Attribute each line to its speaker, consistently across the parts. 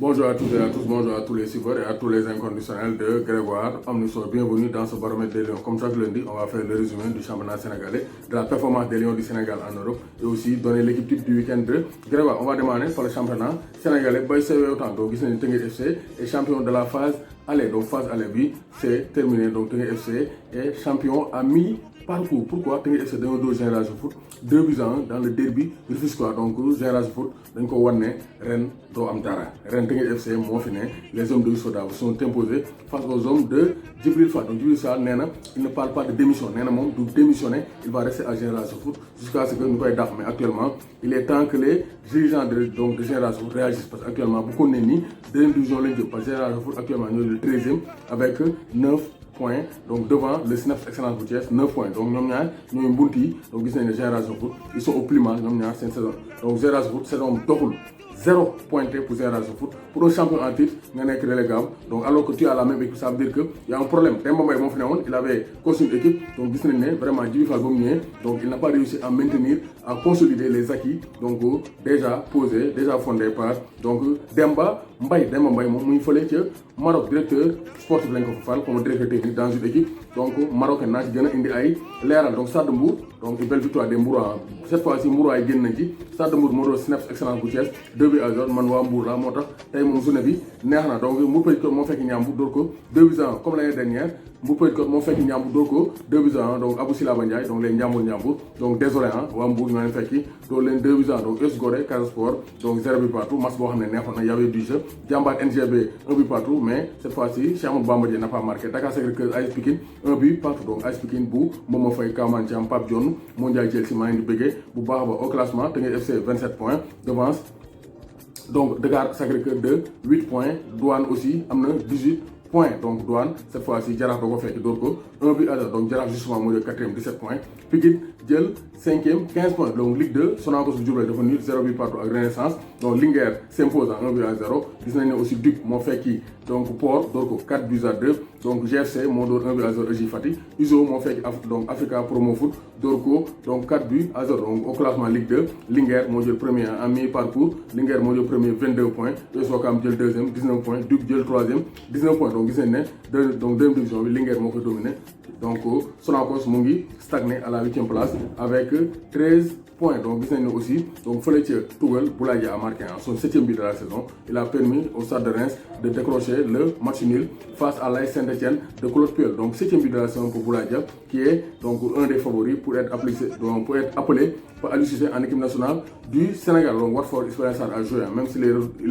Speaker 1: Bonjour à toutes et à tous, bonjour à tous les suiveurs et à tous les inconditionnels de Grégoire Omnisor. Bienvenue dans ce baromètre des Lions. Comme chaque lundi, on va faire le résumé du championnat sénégalais, de la performance des Lions du Sénégal en Europe et aussi donner l'équipe type du week-end de Grégoire. On va démarrer par le championnat sénégalais. Boy CW autant, donc Teungueth FC est champion de la phase aller. Donc phase aller, oui, c'est terminé. Donc Teungueth FC est champion à mi-parcours. Pourquoi Teungueth FC dans le Génération Foot 2-1 dans le derby rufisquois. Donc Génération Foot dañ ko wan ne ren doo am dara ren Teungueth FC moo fi ne. Les hommes de Soda sont imposés face aux hommes de Djibril Fall. Donc Djibril Fall nee na il ne parle pas de démission, nee na moom du démissionner, il va rester à Génération Foot jusqu'à ce que ñu koy dàq. Mais actuellement il est temps que les dirigeants de Génération Foot réagissent parce que actuellement bu ko ne nii deuxième division lañ jëm parce que Génération Foot actuellement ñooy le 13e avec 9 points, donc devant le Snaps Excellence bu Thiès 9 points. Donc ñoom ñaar ñooy mbunt yi. Donc gis nañ ne Génération Foot ils sont au plus mal ñoom ñaar seen saison. Donc Génération Foot saison doxul. 0 pointé pour Génération Foot. Pour un champion en titre, il y a relégable. Donc alors que tu as la même équipe, ça veut dire qu'il y a un problème. Il avait construit une équipe, donc vraiment donc il n'a pas réussi à maintenir, à consolider les acquis, donc déjà posés, déjà fondés par donc Demba Mbaye, il fallait que Maroc, directeur sportif comme directeur technique dans une équipe, donc Maroc et Nage Indi Aïe, l'air, donc Stade de Mbour, donc une belle victoire des Mbour. Cette fois-ci, Mbour a gagné. Stade de Mbour, Moro Snaps Excellence bu Thiès 2-0 man waa Mbour la moo tax tey moom journée bi neex na. Donc Mbour Petite Côte moo fekk Ndiambour dóor ko 2-1 comme l'année dernière. Mbour Petite Côte moo fekk Ndiambour dóor ko 2-1 donc Abou Silaba Ndiaye donc les Ndiambour donc désolé waa Mbour ñoo leen fekki dóor leen 2-1 donc US Gorée Casa Sport donc 0 but partout match boo xam ne neexoon na y avait du jeu. Jambaar NGB 1 but partout mais cette fois-ci Cheikh Amadou Bamba Dièye n'a pas marqué. Dakar Sacré-Cœur AS Pikine 1 but partout. Donc AS Pikine bu Momo Faye Kaman Thiam Pape Dione moo Ndiaye Chelsea maa ngi di bëggee bu baax a baax au classement Teungueth FC 27 points devance donc Dakar Sacré-Cœur de 8 points. Douane aussi am na 18 points. Donc Douane cette fois-ci Jaraaf da ko fekk dóor ko 1 but à 0. Donc Jaraaf justement moo jël 4e 17 points. Pikine jël 5e 15 points. Donc Ligue 2 Sonacos bu Diourbel dafa nul 0 but partout ak Renaissance. Donc Linguère s'impose en 1 but à 0. Gis nañ ne aussi Duc moo fekki donc Port dóor ko 4 buts à 2. Donc GFC moo dóor 1 but à 0 EJ Fatick. Uzo moo fekki donc Africa Promo Foot dóor ko donc 4 buts à 0. Donc au classement Ligue 2 Linguère moo jël premier en mi-parcours. Linguère moo jël premier 22 points. US Ouakam jël deuxième 19 points. Duc jël troisième 19 points. Donc gis nañ ne donc deuxième division bi Linguère moo koy dominé. Donc Sonacos mu ngi stagné à la 8e place avec 13 points. Donc gis nañ ne aussi donc fële ca Tugal Boulaye Dia a marqué en son 7e but de la saison. Il a permis au Stade de Reims de décrocher le match nul face à l'AS Saint-Etienne de Claude Puel. Donc 7e but de la saison pour Boulaye Dia qui est donc un des favoris pour être appelé par Aliou Cissé en équipe nationale du Sénégal. Donc Watford Ismaïla Sarr a joué, même s'il est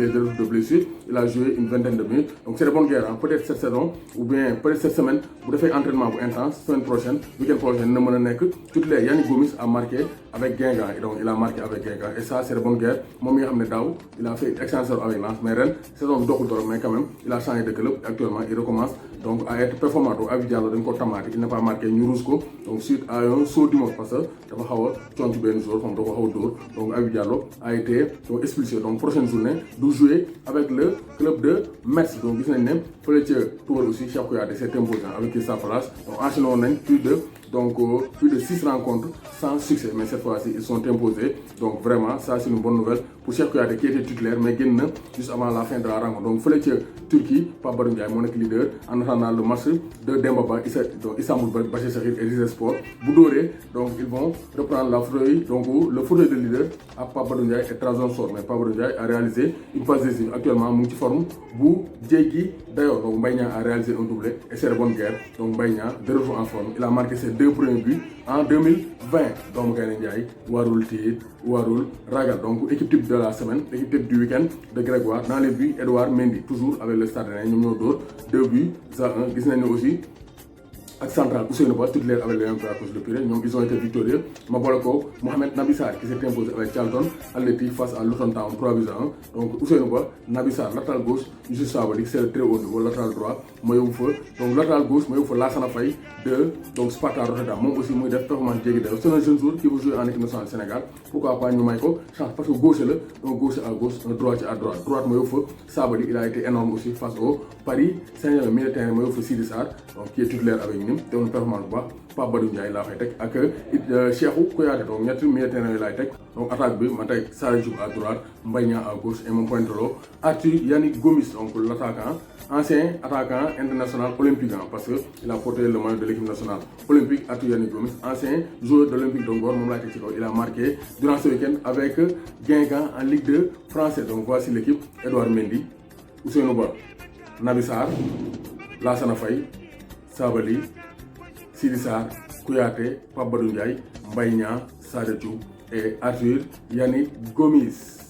Speaker 1: de blessure, il a joué une vingtaine de minutes. Donc c'est de bonne guerre. Peut-être cette saison ou bien peut-être cette semaine vous devez faire entraînement intense. Semaine prochaine, week-end prochain, ne mën a nekk toutes les Yannick Gomis a marqué avec Guingamp. Et donc il a marqué avec Guingamp. Et ça c'est de bonne guerre. Moom mi nga xam ne daaw il a fait une excellente saison avec Lens, mais ren saison bi doxul trop mais quand même il a changé de club. Actuellement il recommence donc à être performant. Donc Habib Diallo dañ ko tamaate, il n'a pas marqué ñu ruus ko donc suite à un saut du monde parce que dafa xaw a conc benn jour comme da ko xaw a dóor. Donc Habib Diallo a été donc expulsé. Donc prochaine journée du jouer avec le club de Metz. Donc gis nañ ne fële ca Tugal aussi Cheikh Kouyaté s'est imposé avec sa place. Donc enchaîné woon nañ plus de 6 rencontres sans succès, mais cette fois-ci ils sont imposés. Donc vraiment ça c'est une bonne nouvelle pour Cheikh Kouyaté qui était titulaire mais génn na juste avant la fin de la rencontre. Donc fële ca Turquie Pape Badou Ndiaye moo nekk leader en attendant le match de Demba Ba donc Istanbul Başakşehir et Rizespor bu dóoree. Donc ils vont reprendre la fauteuil donc le fauteuil de leader à Pape Badou Ndiaye et Trabzonspor. Mais Pape Badou Ndiaye a réalisé une passe décisive. Actuellement mu ngi ci forme bu jéggi dayoo. Donc Mbaye Niang a réalisé un doublé et c'est de bonne guerre. Donc Mbaye Niang de retour en forme, il a marqué ses 2 premiers buts en 2020. Donc Gaynde Ndiaye warul tiit warul ragal. Donc équipe type de la semaine, équipe type du week-end de Grégoire. Dans les buts Edouard Mendy toujours avec le Stade Rennais ñoom ñoo dóor 2 buts à 1. Gis nañ ne aussi ak central Ousseynou Ba titulaire avec les Olympiakos de Pirée ñoom ils ont été victorieux. ma boole ko Mohamed Nabi Sarr qui s'est imposé avec Charlton Athletic face à Luton Town 3 buts à 1. Donc Ousseynou Ba Nabi Sarr latéral gauche Youssouf Sabaly c'est le très haut niveau. Latéral droit ma yóbbu fa donc latéral gauche ma yóbbu fa Lassana Faye de donc Sparta Rotterdam moom aussi muy def performance jéggi dayo. C'est un jeune joueur qui veut jouer en équipe nationale Sénégal. Pourquoi pas ñu may ko chance parce que gauche la donc gauche à gauche un droitier à droite. Droite ma yóbbu fa Sabaly il a été énorme aussi face au Paris Saint-Germain. Milieu terrain ma yóbbu fa Sidi Sarr donc qui est titulaire avec nous. lim te une performance bu baax Pape Badou Ndiaye laa fay teg ak Cheikhou Kouyaté donc ñetti milieu terrain yi laay teg donc attaque bi ma teg Sadio Diouf à droite Mbaye Niang à gauche et mon pointelo Arthur Yannick Gomis donc l'attaquant ancien attaquant international olympique parce que il a porté le maillot de l'équipe nationale olympique Arthur Yannick Gomis ancien joueur de l'Olympique de Ngor moom laay teg ci kaw il a marqué durant ce week-end avec Guingamp en Ligue 2 français donc voici l'équipe Edouard Mendy Ousseynou Ba Naby Sarr Lassana Faye Sabali Sidi Sarr Kouyaté Pape Badou Ndiaye Mbaye Niang Sadio Diouf et Arthur Yannick Gomis.